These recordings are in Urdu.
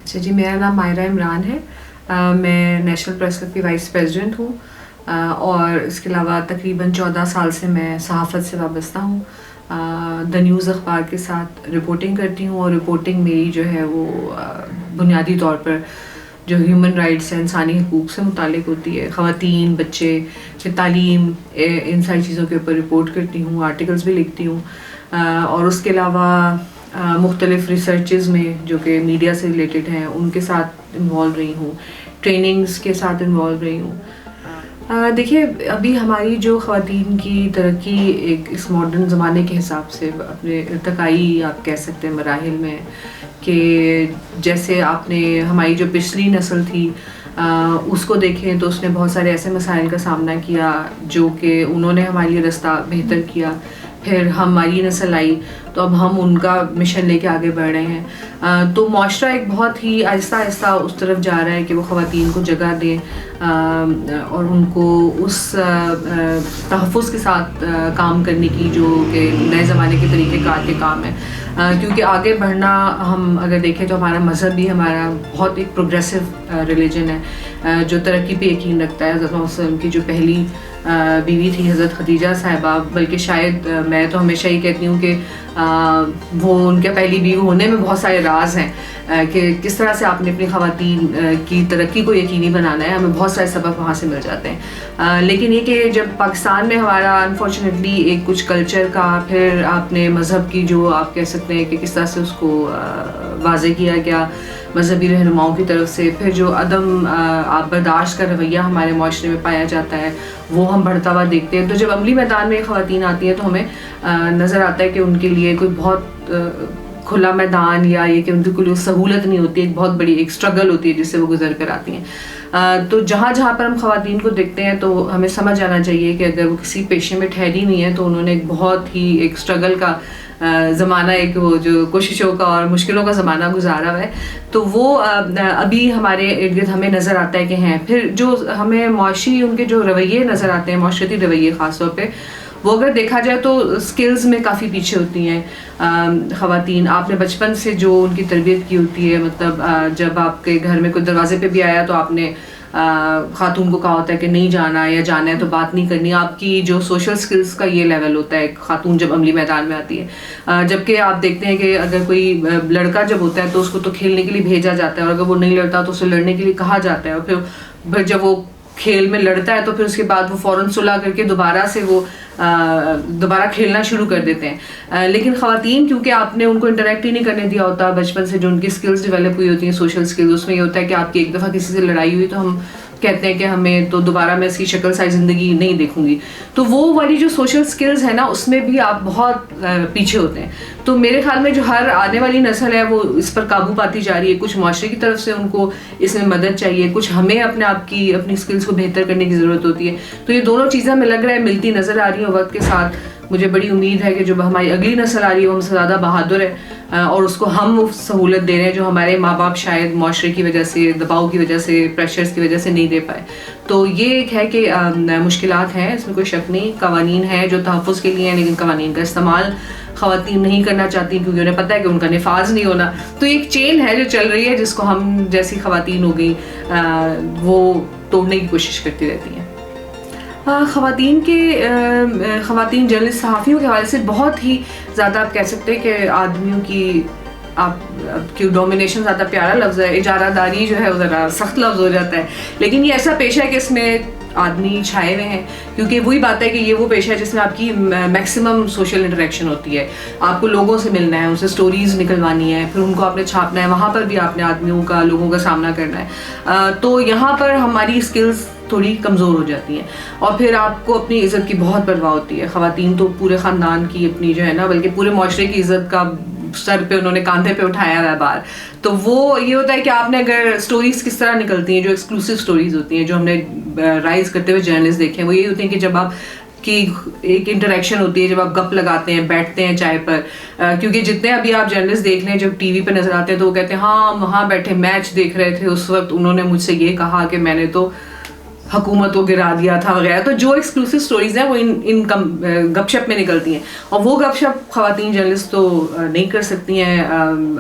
اچھا جی، میرا نام ماہرہ عمران ہے. میں نیشنل پریس کلب کی وائس پریزیڈنٹ ہوں اور اس کے علاوہ تقریباً 14 سال سے میں صحافت سے وابستہ ہوں. دا نیوز اخبار کے ساتھ رپورٹنگ کرتی ہوں اور رپورٹنگ میری جو ہے وہ بنیادی طور پر جو ہیومن رائٹس ہیں، انسانی حقوق سے متعلق ہوتی ہے. خواتین، بچے، پھر تعلیم، ان ساری چیزوں کے اوپر رپورٹ کرتی ہوں، آرٹیکلس بھی لکھتی ہوں. اور اس کے علاوہ مختلف ریسرچز میں جو کہ میڈیا سے ریلیٹڈ ہیں ان کے ساتھ انوالو رہی ہوں، ٹریننگز کے ساتھ انوالو رہی ہوں. دیکھیے، ابھی ہماری جو خواتین کی ترقی ایک اس ماڈرن زمانے کے حساب سے اپنے ارتقائی آپ کہہ سکتے ہیں مراحل میں، کہ جیسے آپ نے ہماری جو پچھلی نسل تھی اس کو دیکھیں تو اس نے بہت سارے ایسے مسائل کا سامنا کیا جو کہ انہوں نے ہمارے لیے رستہ بہتر کیا. پھر ہماری نسل آئی تو اب ہم ان کا مشن لے کے آگے بڑھ رہے ہیں. تو معاشرہ ایک بہت ہی آہستہ آہستہ اس طرف جا رہا ہے کہ وہ خواتین کو جگہ دیں اور ان کو اس تحفظ کے ساتھ کام کرنے کی جو کہ نئے زمانے کے طریقہ کار کے کام ہے. کیونکہ آگے بڑھنا، ہم اگر دیکھیں تو ہمارا مذہب بھی ہمارا بہت ایک پروگریسو ریلیجن ہے جو ترقی پہ یقین رکھتا ہے. حضرت محمد صلی اللہ علیہ وسلم کی جو پہلی بیوی تھی حضرت خدیجہ صاحبہ، بلکہ شاید میں تو ہمیشہ یہ کہتی ہوں کہ وہ ان کے پہلی بیوی ہونے میں بہت سارے راز ہیں کہ کس طرح سے آپ نے اپنی خواتین کی ترقی کو یقینی بنانا ہے. ہمیں بہت سارے سبق وہاں سے مل جاتے ہیں. لیکن یہ کہ جب پاکستان میں ہمارا انفارچونیٹلی ایک کچھ کلچر کا، پھر آپ نے مذہب کی جو آپ کہہ سکتے ہیں کہ کس طرح سے اس کو واضح کیا گیا مذہبی رہنماؤں کی طرف سے، پھر جو عدم آپ برداشت کا رویہ ہمارے معاشرے میں پایا جاتا ہے وہ ہم بڑھتا ہوا دیکھتے ہیں. تو جب عملی میدان میں خواتین آتی ہیں تو ہمیں نظر آتا ہے کہ ان کے لیے کوئی بہت کھلا میدان یا یہ کہ ان کی کوئی سہولت نہیں ہوتی. ایک بہت بڑی ایک اسٹرگل ہوتی ہے جس سے وہ گزر کر آتی ہیں. تو جہاں جہاں پر ہم خواتین کو دیکھتے ہیں تو ہمیں سمجھ آنا چاہیے کہ اگر وہ کسی پیشے میں ٹھہری ہوئی ہیں تو انہوں نے ایک بہت ہی ایک اسٹرگل کا زمانہ، ایک وہ جو کوششوں کا اور مشکلوں کا زمانہ گزارا ہوا ہے. تو وہ ابھی ہمارے ارد گرد ہمیں نظر آتا ہے کہ ہیں. پھر جو ہمیں معاشی ان کے جو رویے نظر آتے ہیں، معاشرتی رویے خاص طور پہ، وہ اگر دیکھا جائے تو اسکلز میں کافی پیچھے ہوتی ہیں خواتین. آپ نے بچپن سے جو ان کی تربیت کی ہوتی ہے، مطلب جب آپ کے گھر میں کوئی دروازے پہ بھی آیا تو آپ نے خاتون کو کہا ہوتا ہے کہ نہیں جانا، یا جانا ہے تو بات نہیں کرنی. آپ کی جو سوشل سکلز کا یہ لیول ہوتا ہے خاتون جب عملی میدان میں آتی ہے. جبکہ آپ دیکھتے ہیں کہ اگر کوئی لڑکا جب ہوتا ہے تو اس کو تو کھیلنے کے لیے بھیجا جاتا ہے، اور اگر وہ نہیں لڑتا تو اسے لڑنے کے لیے کہا جاتا ہے. اور پھر جب وہ کھیل میں لڑتا ہے تو پھر اس کے بعد وہ فوراً صلح کر کے دوبارہ کھیلنا شروع کر دیتے ہیں. لیکن خواتین، کیونکہ آپ نے ان کو انٹریکٹ ہی نہیں کرنے دیا ہوتا بچپن سے، جو ان کی سکلز ڈیولپ ہوئی ہوتی ہیں سوشل سکلز، اس میں یہ ہوتا ہے کہ آپ کی ایک دفعہ کسی سے لڑائی ہوئی تو ہم کہتے ہیں کہ ہمیں تو دوبارہ میں اس کی شکل سائز زندگی نہیں دیکھوں گی. تو وہ والی جو سوشل سکلز ہے نا، اس میں بھی آپ بہت پیچھے ہوتے ہیں. تو میرے خیال میں جو ہر آنے والی نسل ہے وہ اس پر قابو پاتی جا رہی ہے. کچھ معاشرے کی طرف سے ان کو اس میں مدد چاہیے، کچھ ہمیں اپنے آپ کی اپنی سکلز کو بہتر کرنے کی ضرورت ہوتی ہے. تو یہ دونوں چیزیں ہمیں لگ رہا ہے ملتی نظر آ رہی ہیں وقت کے ساتھ. مجھے بڑی امید ہے کہ جو ہماری اگلی نسل آ رہی ہے وہ ہم سے زیادہ بہادر ہے اور اس کو ہم سہولت دے رہے ہیں جو ہمارے ماں باپ شاید معاشرے کی وجہ سے، دباؤ کی وجہ سے، پریشرز کی وجہ سے نہیں دے پائے. تو یہ ایک ہے کہ مشکلات ہیں، اس میں کوئی شک نہیں. قوانین ہیں جو تحفظ کے لیے ہیں، لیکن قوانین کا استعمال خواتین نہیں کرنا چاہتی کیونکہ انہیں پتہ ہے کہ ان کا نفاذ نہیں ہونا. تو ایک چین ہے جو چل رہی ہے جس کو ہم جیسی خواتین ہو گئی وہ توڑنے کی کوشش کرتی رہتی ہیں. خواتین جرنلسٹ صحافیوں کے حوالے سے بہت ہی زیادہ آپ کہہ سکتے ہیں کہ آدمیوں کی کی ڈومینیشن زیادہ پیارا لفظ ہے، اجارہ داری جو ہے وہ ذرا سخت لفظ ہو جاتا ہے. لیکن یہ ایسا پیشہ ہے کہ اس میں آدمی چھائے ہوئے ہیں، کیونکہ وہی بات ہے کہ یہ وہ پیشہ ہے جس میں آپ کی میکسیمم سوشل انٹریکشن ہوتی ہے. آپ کو لوگوں سے ملنا ہے، ان سے سٹوریز نکلوانی ہے، پھر ان کو آپ نے چھاپنا ہے، وہاں پر بھی آپ نے آدمیوں کا، لوگوں کا سامنا کرنا ہے. تو یہاں پر ہماری اسکلز تھوڑی کمزور ہو جاتی ہیں. اور پھر آپ کو اپنی عزت کی بہت پرواہ ہوتی ہے. خواتین تو پورے خاندان کی اپنی جو ہے نا، بلکہ پورے معاشرے کی عزت کا سر پہ انہوں نے کاندھے پہ اٹھایا ہوا ہے بار. تو وہ یہ ہوتا ہے کہ آپ نے اگر سٹوریز کس طرح نکلتی ہیں، جو ایکسکلوسیو سٹوریز ہوتی ہیں جو ہم نے رائز کرتے ہوئے جرنلسٹ دیکھے ہیں، وہ یہ ہوتی ہیں کہ جب آپ کی ایک انٹریکشن ہوتی ہے، جب آپ گپ لگاتے ہیں، بیٹھتے ہیں چائے پر. کیونکہ جتنے ابھی آپ جرنلسٹ دیکھ لیں جب ٹی وی پہ نظر آتے ہیں تو وہ کہتے ہیں ہاں وہاں بیٹھے میچ دیکھ رہے تھے، اس وقت انہوں نے مجھ سے یہ کہا کہ میں نے تو حکومت کو گرا دیا تھا وغیرہ. تو جو ایکسکلوسیو سٹوریز ہیں وہ ان گپ شپ میں نکلتی ہیں, اور وہ گپ شپ خواتین جرنلسٹ تو نہیں کر سکتی ہیں,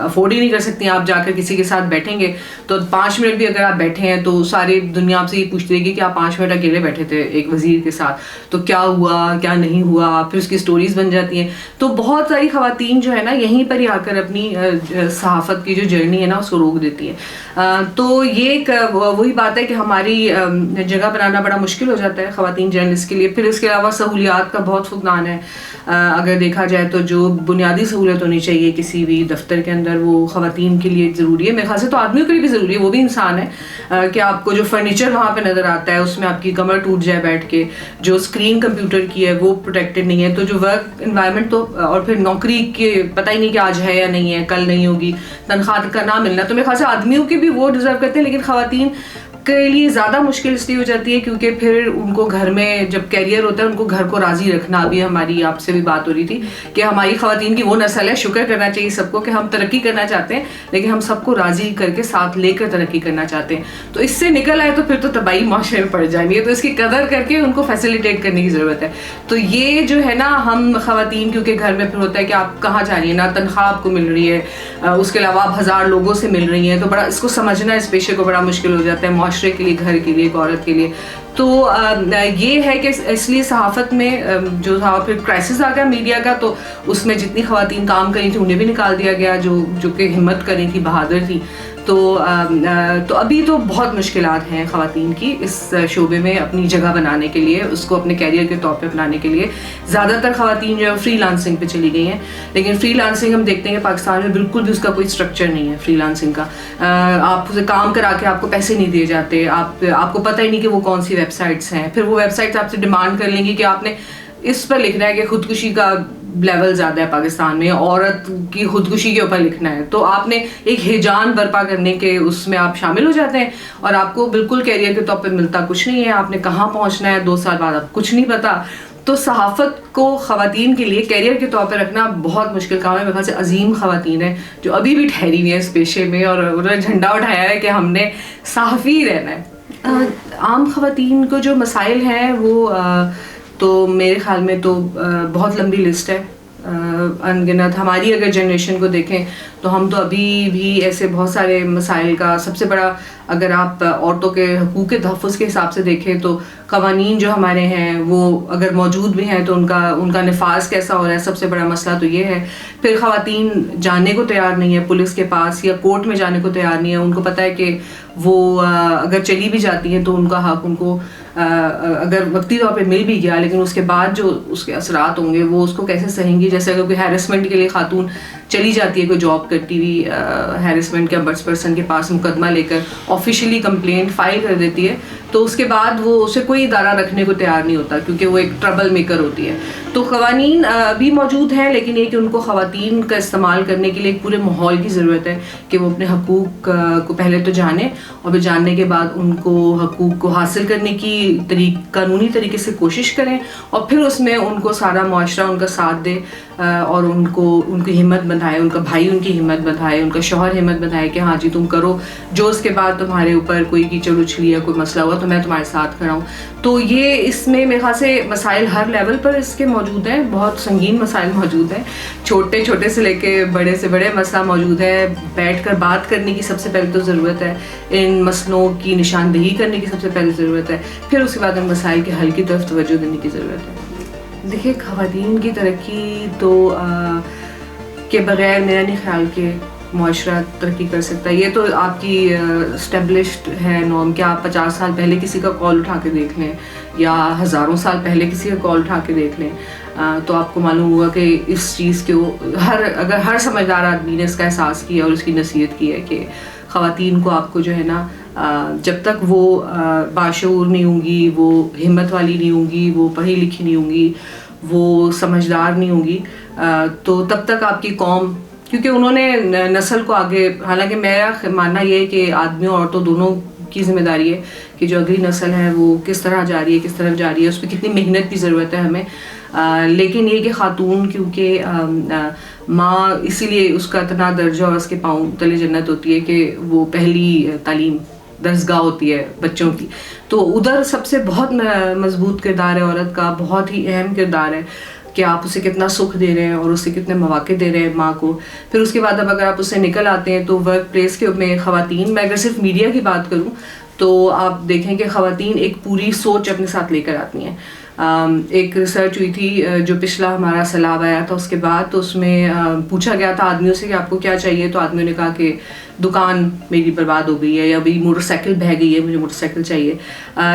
افورڈ ہی نہیں کر سکتی ہیں. آپ جا کر کسی کے ساتھ بیٹھیں گے تو 5 منٹ بھی اگر آپ بیٹھے ہیں تو ساری دنیا آپ سے یہ پوچھتی رہے گی کہ آپ 5 منٹ اکیلے بیٹھے تھے ایک وزیر کے ساتھ, تو کیا ہوا کیا نہیں ہوا, پھر اس کی سٹوریز بن جاتی ہیں. تو بہت ساری خواتین جو ہے نا یہیں پر ہی آ کر اپنی صحافت کی جو جرنی ہے نا اس کو روک دیتی ہے. تو یہ ایک وہی بات ہے کہ ہماری جگہ بنانا بڑا مشکل ہو جاتا ہے خواتین جرنلسٹ کے لیے. پھر اس کے علاوہ سہولیات کا بہت فقدان ہے. اگر دیکھا جائے تو جو بنیادی سہولت ہونی چاہیے کسی بھی دفتر کے اندر وہ خواتین کے لیے ضروری ہے. میرے خیال سے تو آدمیوں کے لیے بھی ضروری ہے, وہ بھی انسان ہے, کہ آپ کو جو فرنیچر وہاں پہ نظر آتا ہے اس میں آپ کی کمر ٹوٹ جائے بیٹھ کے, جو اسکرین کمپیوٹر کی ہے وہ پروٹیکٹڈ نہیں ہے, تو جو ورک انوائرمنٹ تو, اور پھر نوکری کے پتہ ہی نہیں کہ آج ہے یا نہیں ہے, کل نہیں ہوگی, تنخواہ کا نہ ملنا. تو میرے خیال سے آدمیوں کے بھی وہ ڈیزرو کرتے ہیں, لیکن خواتین کے لیے زیادہ مشکل اس لیے ہو جاتی ہے کیونکہ پھر ان کو گھر میں جب کیریئر ہوتا ہے ان کو گھر کو راضی رکھنا. ابھی ہماری آپ سے بھی بات ہو رہی تھی کہ ہماری خواتین کی وہ نسل ہے, شکر کرنا چاہیے سب کو کہ ہم ترقی کرنا چاہتے ہیں لیکن ہم سب کو راضی کر کے ساتھ لے کر ترقی کرنا چاہتے ہیں. تو اس سے نکل آئے تو پھر تو تباہی معاشرے میں پڑ جائیں گے, تو اس کی قدر کر کے ان کو فیسیلیٹیٹ کرنے کی ضرورت ہے. تو یہ جو ہے نا ہم خواتین کیونکہ گھر میں پھر ہوتا ہے کہ آپ کہاں جا رہی ہیں, نہ تنخواہ آپ کو مل رہی ہے, اس کے علاوہ آپ 1000 لوگوں سے مل رہی ہیں, تو بڑا اس کو سمجھنا اس پیشے کو بڑا مشکل ہو جاتا ہے معاشرے کے لیے, گھر کے لیے, ایک عورت کے لیے. تو یہ ہے کہ اس لیے صحافت میں جو تھا پھر کرائسس آ گیا میڈیا کا, تو اس میں جتنی خواتین کام کری تھی انہیں بھی نکال دیا گیا جو کہ ہمت کری تھی, بہادر تھی. تو ابھی تو بہت مشکلات ہیں خواتین کی اس شعبے میں اپنی جگہ بنانے کے لیے, اس کو اپنے کیریئر کے طور پہ اپنانے کے لیے. زیادہ تر خواتین جو ہے فری لانسنگ پہ چلی گئی ہیں, لیکن فری لانسنگ ہم دیکھتے ہیں کہ پاکستان میں بالکل بھی اس کا کوئی اسٹرکچر نہیں ہے فری لانسنگ کا. آپ اسے کام کرا کے آپ کو پیسے نہیں دیے جاتے, آپ کو پتہ ہی نہیں کہ وہ کون سی ویب سائٹس ہیں. پھر وہ ویب سائٹس آپ سے ڈیمانڈ کر لیں گی کہ آپ نے اس پر لکھنا ہے کہ خودکشی کا لیول زیادہ ہے پاکستان میں, عورت کی خودکشی کے اوپر لکھنا ہے, تو آپ نے ایک ہیجان برپا کرنے کے اس میں آپ شامل ہو جاتے ہیں اور آپ کو بالکل کیریئر کے طور پہ ملتا کچھ نہیں ہے. آپ نے کہاں پہنچنا ہے 2 سال بعد آپ کچھ نہیں پتا. تو صحافت کو خواتین کے لیے کیریئر کے طور پہ رکھنا بہت مشکل کام ہے. میرے خیال سے عظیم خواتین ہیں جو ابھی بھی ٹھہری ہوئی ہیں اس پیشے میں اور انہوں نے جھنڈا اٹھایا ہے کہ ہم نے صحافی ہی رہنا ہے. عام خواتین کو جو مسائل ہیں وہ تو میرے خیال میں تو بہت لمبی لسٹ ہے, انگنت. ہماری اگر جنریشن کو دیکھیں تو ہم تو ابھی بھی ایسے بہت سارے مسائل کا, سب سے بڑا اگر آپ عورتوں کے حقوق کے تحفظ کے حساب سے دیکھیں تو قوانین جو ہمارے ہیں وہ اگر موجود بھی ہیں تو ان کا نفاذ کیسا ہو رہا ہے, سب سے بڑا مسئلہ تو یہ ہے. پھر خواتین جانے کو تیار نہیں ہے پولیس کے پاس یا کورٹ میں جانے کو تیار نہیں ہے. ان کو پتہ ہے کہ وہ اگر چلی بھی جاتی ہیں تو ان کا حق ان کو اگر وقتی طور پہ مل بھی گیا, لیکن اس کے بعد جو اس کے اثرات ہوں گے وہ اس کو کیسے سہیں گی. جیسے اگر کوئی ہیرسمنٹ کے لیے خاتون چلی جاتی ہے کوئی جاب کرتی ہوئی, ہیرسمنٹ کے امبڈس پرسن کے پاس مقدمہ لے کر آفیشیلی کمپلینٹ فائل کر دیتی ہے, تو اس کے بعد وہ اسے کوئی ادارہ رکھنے کو تیار نہیں ہوتا کیونکہ وہ ایک ٹربل میکر ہوتی ہے. تو قوانین بھی موجود ہیں, لیکن یہ کہ ان کو خواتین کا استعمال کرنے کے لیے ایک پورے ماحول کی ضرورت ہے کہ وہ اپنے حقوق کو پہلے تو جانیں, اور پھر جاننے کے بعد ان کو حقوق کو حاصل کرنے کی قانونی طریقے سے کوشش کریں, اور پھر اس میں ان کو سارا معاشرہ ان کا ساتھ دے اور ان کی ہمت بندھائے, ان کا بھائی ان کی ہمت بندھائے, ان کا شوہر ہمت بندھائے کہ ہاں جی تم کرو, جو اس کے بعد تمہارے اوپر کوئی کیچڑ اچھلی یا کوئی مسئلہ ہوا تو میں تمہارے ساتھ کھڑا ہوں. تو یہ اس میں میرے خیال سے مسائل ہر لیول پر اس کے موجود ہیں, بہت سنگین مسائل موجود ہیں, چھوٹے چھوٹے سے لے کے بڑے مسئلہ موجود ہے. بیٹھ کر بات کرنے کی سب سے پہلے تو ضرورت ہے, ان مسئلوں کی نشاندہی کرنے کی سب سے پہلے ضرورت ہے, پھر اس کے بعد ان مسائل کے حل کی طرف توجہ دینے کی ضرورت ہے. دیکھیے خواتین کی ترقی تو کے بغیر میرا نہیں خیال کہ معاشرہ ترقی کر سکتا ہے. یہ تو آپ کی اسٹیبلشڈ ہے نارم کہ آپ 50 سال پہلے کسی کا کال اٹھا کے دیکھ لیں یا ہزاروں سال پہلے کسی کا کال اٹھا کے دیکھ لیں, تو آپ کو معلوم ہوگا کہ اس چیز کے اگر ہر سمجھدار آدمی نے اس کا احساس کیا اور اس کی نصیحت کی ہے کہ خواتین کو آپ کو جو ہے نا جب تک وہ باشعور نہیں ہوں گی, وہ ہمت والی نہیں ہوں گی, وہ پڑھی لکھی نہیں ہوں گی, وہ سمجھدار نہیں ہوں گی, تو تب تک آپ کی قوم, کیونکہ انہوں نے نسل کو آگے, حالانکہ میرا ماننا یہ ہے کہ آدمیوں اور عورتوں دونوں کی ذمہ داری ہے کہ جو اگلی نسل ہے وہ کس طرح جا رہی ہے, کس طرف جا رہی ہے, اس پہ کتنی محنت کی ضرورت ہے ہمیں. لیکن یہ کہ خاتون کیونکہ ماں, اسی لیے اس کا اتنا درجہ اور اس کے پاؤں تلے جنت ہوتی ہے کہ وہ پہلی تعلیم درسگاہ ہوتی ہے بچوں کی, تو ادھر سب سے بہت مضبوط کردار ہے عورت کا, بہت ہی اہم کردار ہے کہ آپ اسے کتنا سکھ دے رہے ہیں اور اسے کتنے مواقع دے رہے ہیں ماں کو. پھر اس کے بعد اب اگر آپ اس سے نکل آتے ہیں تو ورک پلیس کے میں خواتین, میں اگر صرف میڈیا کی بات کروں تو آپ دیکھیں کہ خواتین ایک پوری سوچ اپنے ساتھ لے کر آتی ہیں. ایک ریسرچ ہوئی تھی جو پچھلا ہمارا سیلاب آیا تھا اس کے بعد, تو اس میں پوچھا گیا تھا آدمیوں سے کہ آپ کو کیا چاہیے, تو آدمیوں نے کہا کہ دکان میری برباد ہو گئی ہے, یا ابھی موٹر سائیکل بہہ گئی ہے, مجھے موٹر سائیکل چاہیے.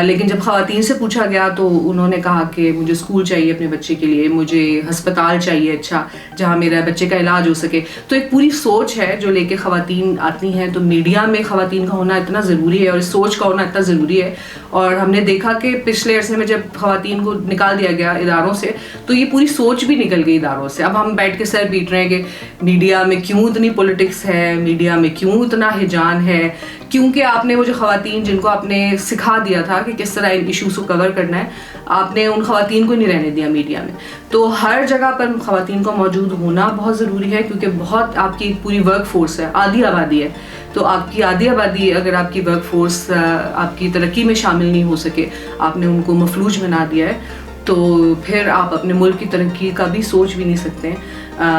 لیکن جب خواتین سے پوچھا گیا تو انہوں نے کہا کہ مجھے اسکول چاہیے اپنے بچے کے لیے, مجھے ہسپتال چاہیے اچھا جہاں میرا بچے کا علاج ہو سکے. تو ایک پوری سوچ ہے جو لے کے خواتین آتی ہیں. تو میڈیا میں خواتین کا ہونا اتنا ضروری ہے اور اس سوچ کا ہونا اتنا ضروری ہے. اور ہم نے دیکھا کہ پچھلے عرصے میں جب خواتین کو نکال دیا گیا اداروں سے تو یہ پوری سوچ بھی نکل گئی اداروں سے. اب ہم بیٹھ کے سر پیٹ رہے ہیں کہ میڈیا میں کیوں اتنی پولیٹکس ہے, میڈیا میں کیوں اتنا ہجان ہے, کیونکہ آپ نے وہ جو خواتین جن کو آپ نے سکھا دیا تھا کہ کس طرح ان ایشوز کو کور کرنا ہے, آپ نے ان خواتین کو نہیں رہنے دیا میڈیا میں. تو ہر جگہ پر خواتین کو موجود ہونا بہت ضروری ہے, کیونکہ بہت آپ کی پوری ورک فورس ہے, آدھی آبادی ہے. تو آپ کی آدھی آبادی اگر آپ کی ورک فورس آپ کی ترقی میں شامل نہیں ہو سکے, آپ نے ان کو مفلوج بنا دیا ہے, تو پھر آپ اپنے ملک کی ترقی کا بھی سوچ بھی نہیں سکتے ہیں.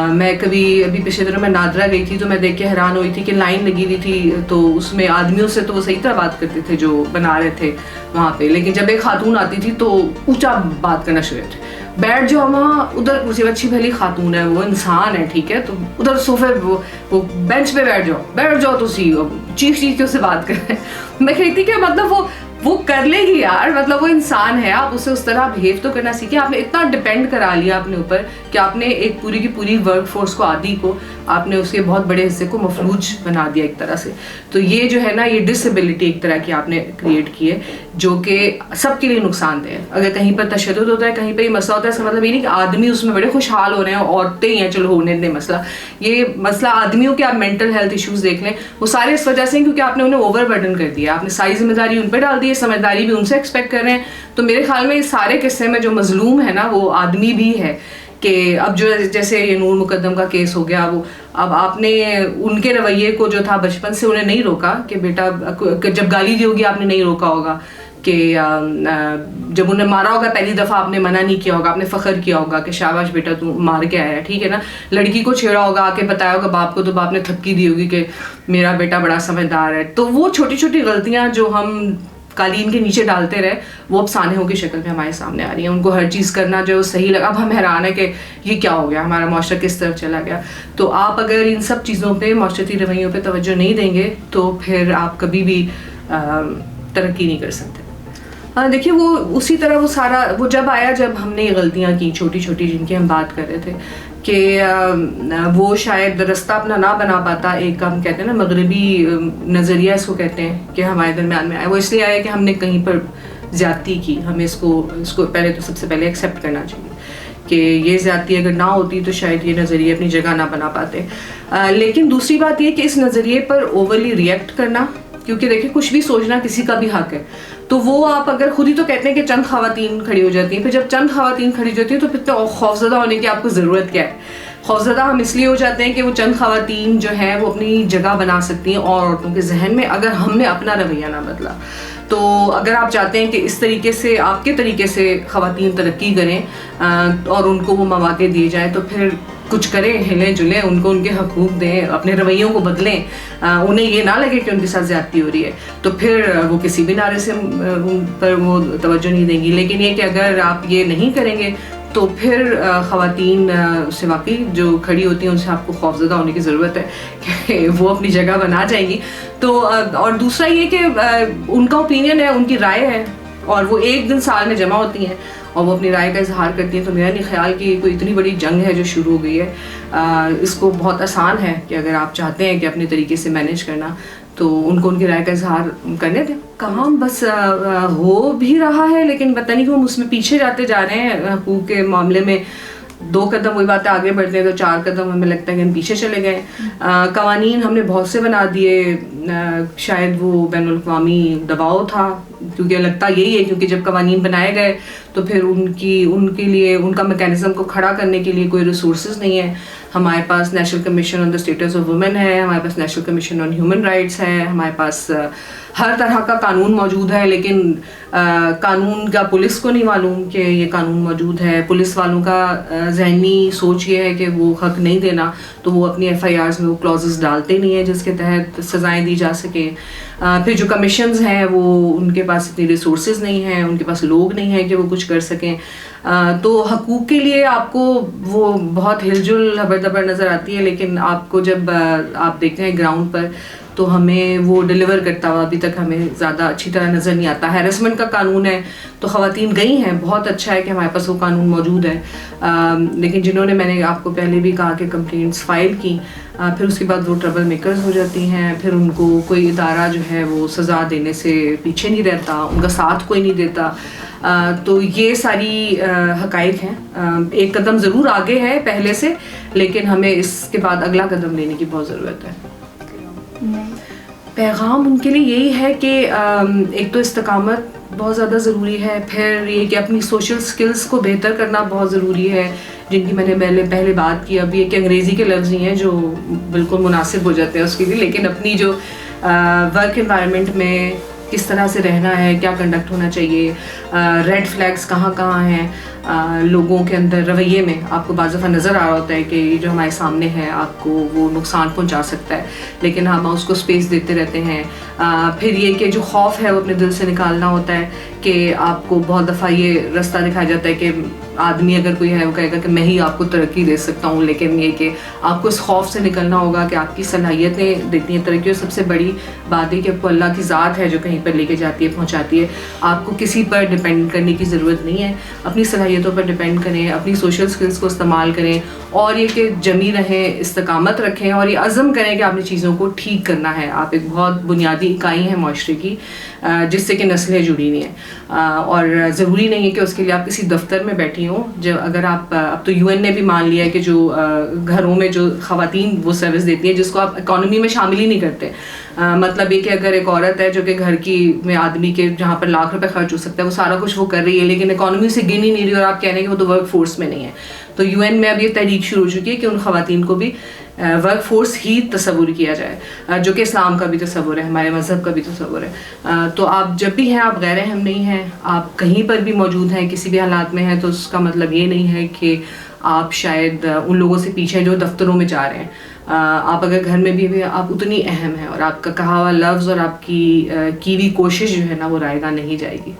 میں ابھی پچھلے دنوں میں نادرا گئی تھی تو میں دیکھ کے حیران ہوئی تھی کہ لائن لگی ہوئی تھی, تو اس میں آدمیوں سے تو وہ صحیح طرح بات کرتے تھے جو بنا رہے تھے وہاں پہ, لیکن جب ایک خاتون آتی تھی تو اونچا بات کرنا شروع تھے. بیٹھ جاؤ وہاں, ادھر کرسی پہ اچھی بھلی خاتون ہے, وہ انسان ہے ٹھیک ہے, تو ادھر صوفے وہ بینچ پہ بیٹھ جاؤ تو چیخ کے اس سے بات کریں. میں کہتی کہ مطلب وہ کر لے گی یار, مطلب وہ انسان ہے, آپ اسے اس طرح بہیو تو کرنا سیکھیں. آپ نے اتنا ڈپینڈ کرا لیا اپنے اوپر کہ آپ نے ایک پوری کی پوری ورک فورس کو, آدھی کو آپ نے اس کے بہت بڑے حصے کو مفلوج بنا دیا ایک طرح سے. تو یہ جو ہے نا, یہ ڈسیبلٹی ایک طرح کی آپ نے کریٹ کی ہے جو کہ سب کے لیے نقصان دہ ہے. اگر کہیں پر تشدد ہوتا ہے, کہیں پہ یہ مسئلہ ہوتا ہے, اس کا مطلب یہ نہیں کہ آدمی اس میں بڑے خوشحال ہو رہے ہیں, عورتیں ہی ہیں چلو ہونے دیں مسئلہ. یہ مسئلہ آدمیوں کے آپ مینٹل ہیلتھ ایشوز دیکھ لیں, وہ سارے اس وجہ سے ہیں کیونکہ آپ نے انہیں اوور برڈن کر دیا, آپ نے ساری ذمہ داری ان پہ ڈال دی ہے, سمجھداری بھی ان سے ایکسپیکٹ کر رہے ہیں. تو میرے خیال میں اس سارے قصے میں جو مظلوم ہے نا وہ آدمی بھی ہے. کہ اب جو جیسے یہ نور مقدم کا کیس ہو گیا, وہ اب آپ نے ان کے رویے کو جو تھا بچپن سے انہیں نہیں روکا کہ بیٹا جب گالی دی ہوگی آپ نے نہیں روکا ہوگا, کہ جب انہیں مارا ہوگا پہلی دفعہ آپ نے منع نہیں کیا ہوگا, آپ نے فخر کیا ہوگا کہ شاباش بیٹا تو مار کے آیا ہے ٹھیک ہے نا. لڑکی کو چھیڑا ہوگا, آ کے بتایا ہوگا باپ کو, تو باپ نے تھپکی دی ہوگی کہ میرا بیٹا بڑا سمجھدار ہے. تو وہ چھوٹی چھوٹی غلطیاں جو ہم قالین کے نیچے ڈالتے رہے وہ اب سانحوں کی شکل میں ہمارے سامنے آ رہی ہیں. ان کو ہر چیز کرنا جو صحیح لگا, اب ہم حیران ہے کہ یہ کیا ہو گیا, ہمارا معاشرہ کس طرف چلا گیا. تو آپ اگر ان سب چیزوں پہ, معاشرتی رویوں پہ توجہ نہیں دیں گے تو پھر آپ کبھی بھی ترقی نہیں کر سکتے. دیکھیے وہ اسی طرح وہ سارا وہ جب آیا جب ہم نے یہ غلطیاں کی چھوٹی چھوٹی جن کی ہم بات کر رہے تھے, کہ وہ شاید رستہ اپنا نہ بنا پاتا, ایک ہم کہتے ہیں نا مغربی نظریہ اس کو کہتے ہیں کہ ہمارے درمیان میں آیا. وہ اس لیے آیا کہ ہم نے کہیں پر زیادتی کی, ہمیں اس کو پہلے تو سب سے پہلے ایکسیپٹ کرنا چاہیے کہ یہ زیادتی اگر نہ ہوتی تو شاید یہ نظریے اپنی جگہ نہ بنا پاتے. لیکن دوسری بات یہ کہ اس نظریے پر اوورلی ریئیکٹ کرنا, کیونکہ دیکھیں کچھ بھی سوچنا کسی کا بھی حق ہے, تو وہ آپ اگر خود ہی تو کہتے ہیں کہ چند خواتین کھڑی ہو جاتی ہیں, پھر جب چند خواتین کھڑی ہو جاتی ہیں تو پھر تو خوفزدہ ہونے کی آپ کو ضرورت کیا ہے. خوفزدہ ہم اس لیے ہو جاتے ہیں کہ وہ چند خواتین جو ہیں وہ اپنی جگہ بنا سکتی ہیں اور عورتوں کے ذہن میں, اگر ہم نے اپنا رویہ نہ بدلا. تو اگر آپ چاہتے ہیں کہ اس طریقے سے آپ کے طریقے سے خواتین ترقی کریں اور ان کو وہ مواقع دیے جائیں, تو پھر کچھ کریں, ہلیں جلیں, ان کو ان کے حقوق دیں, اپنے رویوں کو بدلیں, انہیں یہ نہ لگے کہ ان کے ساتھ زیادتی ہو رہی ہے, تو پھر وہ کسی بھی نعرے سے ان پر وہ توجہ نہیں دیں گی. لیکن یہ کہ اگر آپ یہ نہیں کریں گے تو پھر خواتین سے واقعی جو کھڑی ہوتی ہیں ان سے آپ کو خوفزدہ ہونے کی ضرورت ہے کہ وہ اپنی جگہ بنا جائیں گی. تو اور دوسرا یہ کہ ان کا اوپینین ہے, ان کی رائے ہے, اور وہ ایک دن سال میں جمع ہوتی ہیں اور وہ اپنی رائے کا اظہار کرتی ہیں. تو میرا نہیں خیال کہ کوئی اتنی بڑی جنگ ہے جو شروع ہو گئی ہے. اس کو بہت آسان ہے کہ اگر آپ چاہتے ہیں کہ اپنے طریقے سے مینیج کرنا تو ان کو ان کی رائے کا اظہار کرنے دیں. کام بس ہو بھی رہا ہے, لیکن پتہ نہیں کہ ہم اس میں پیچھے جاتے جا رہے ہیں. حقوق کے معاملے میں 2 قدم وہی بات ہے آگے بڑھتے ہیں تو 4 قدم ہمیں لگتا ہے کہ ہم پیچھے چلے گئے. قوانین ہم نے بہت سے بنا دیے, شاید وہ بین الاقوامی دباؤ تھا, کیونکہ لگتا یہی ہے کیونکہ جب قوانین بنائے گئے تو پھر ان کے لیے ان کا میکینزم کو کھڑا کرنے کے لیے کوئی ریسورسز نہیں ہے. ہمارے پاس national commission on the status of women ہے, ہمارے پاس national commission on human rights ہے, ہمارے پاس ہر طرح کا قانون موجود ہے، لیکن قانون کا پولیس کو نہیں معلوم کہ یہ قانون موجود ہے. پولیس والوں کا ذہنی سوچ یہ ہے کہ وہ حق نہیں دینا، تو وہ اپنی ایف آئی آرز میں وہ کلوزز ڈالتے نہیں ہیں جس کے تحت سزائیں دی جا سکیں. پھر جو کمیشنز ہیں وہ ان کے پاس اتنی ریسورسز نہیں ہیں، ان کے پاس لوگ نہیں ہیں کہ وہ کچھ کر سکیں. تو حقوق کے لیے آپ کو وہ بہت ہل جل ہبر دبر نظر آتی ہے، لیکن آپ کو جب آپ دیکھتے ہیں گراؤنڈ پر تو ہمیں وہ ڈیلیور کرتا ہوا ابھی تک ہمیں زیادہ اچھی طرح نظر نہیں آتا. ہیرسمنٹ کا قانون ہے تو خواتین گئی ہیں، بہت اچھا ہے کہ ہمارے پاس وہ قانون موجود ہے، لیکن جنہوں نے، میں نے آپ کو پہلے بھی کہا کہ کمپلینٹس فائل کی، پھر اس کے بعد وہ ٹربل میکرز ہو جاتی ہیں، پھر ان کو کوئی ادارہ جو ہے وہ سزا دینے سے پیچھے نہیں رہتا، ان کا ساتھ کوئی نہیں دیتا. تو یہ ساری حقائق ہیں. ایک قدم ضرور آگے ہے پہلے سے، لیکن ہمیں اس کے بعد اگلا قدم لینے کی بہت ضرورت ہے. پیغام ان کے لیے یہی ہے کہ ایک تو استقامت بہت زیادہ ضروری ہے، پھر یہ کہ اپنی سوشل سکلز کو بہتر کرنا بہت ضروری ہے، جن کی میں نے پہلے بات کی. اب یہ کہ انگریزی کے لفظ ہی ہیں جو بالکل مناسب ہو جاتے ہیں اس کے لیے، لیکن اپنی جو ورک انوائرمنٹ میں کس طرح سے رہنا ہے، کیا کنڈکٹ ہونا چاہیے، ریڈ فلیگز کہاں کہاں ہیں لوگوں کے اندر رویے میں. آپ کو بعض دفعہ نظر آ رہا ہوتا ہے کہ یہ جو ہمارے سامنے ہے آپ کو وہ نقصان پہنچا سکتا ہے، لیکن ہم اس کو اسپیس دیتے رہتے ہیں. پھر یہ کہ جو خوف ہے وہ اپنے دل سے نکالنا ہوتا ہے کہ آپ کو بہت دفعہ یہ رستہ دکھایا جاتا ہے کہ آدمی اگر کوئی ہے وہ کہے گا کہ میں ہی آپ کو ترقی دے سکتا ہوں، لیکن یہ کہ آپ کو اس خوف سے نکلنا ہوگا کہ آپ کی صلاحیتیں دیتی ہیں ترقی. اور سب سے بڑی بات ہے کہ آپ کو اللہ کی ذات ہے جو کہیں پر لے کے جاتی ہے، پہنچاتی ہے. آپ کو کسی پر ڈپینڈ کرنے کی ضرورت نہیں ہے، اپنی صلاحیتوں پر ڈپینڈ کریں، اپنی سوشل سکلز کو استعمال کریں، اور یہ کہ جمی رہیں، استقامت رکھیں، اور یہ عزم کریں کہ آپ نے چیزوں کو ٹھیک کرنا ہے. آپ ایک بہت بنیادی اکائی ہیں معاشرے کی جس سے کہ نسلیں جڑی ہوئی ہیں، اور ضروری نہیں ہے کہ اس کے لیے آپ کسی دفتر میں بیٹھی ہوں. جب اگر آپ، اب تو یو این نے بھی مان لیا ہے کہ جو گھروں میں جو خواتین وہ سروس دیتی ہیں جس کو آپ اکانومی میں شامل ہی نہیں کرتے. مطلب یہ کہ اگر ایک عورت ہے جو کہ گھر کی میں آدمی کے جہاں پر لاکھ روپے خرچ ہو سکتا ہے وہ سارا کچھ وہ کر رہی ہے، لیکن اکانومی سے گن ہی نہیں رہی، اور آپ کہہ رہے ہیں کہ وہ تو ورک فورس میں نہیں ہے. تو یو این میں اب یہ تحریک شروع ہو چکی ہے کہ ان خواتین کو بھی ورک فورس ہی تصور کیا جائے، جو کہ اسلام کا بھی تصور ہے، ہمارے مذہب کا بھی تصور ہے. تو آپ جب بھی ہیں آپ غیر اہم نہیں ہیں، آپ کہیں پر بھی موجود ہیں، کسی بھی حالات میں ہیں، تو اس کا مطلب یہ نہیں ہے کہ آپ شاید ان لوگوں سے پیچھے جو دفتروں میں جا رہے ہیں. آپ اگر گھر میں بھی آپ اتنی اہم ہیں، اور آپ کا کہا ہوا لفظ اور آپ کی ہوئی کوشش جو ہے نا وہ رائے گاہ نہیں جائے گی.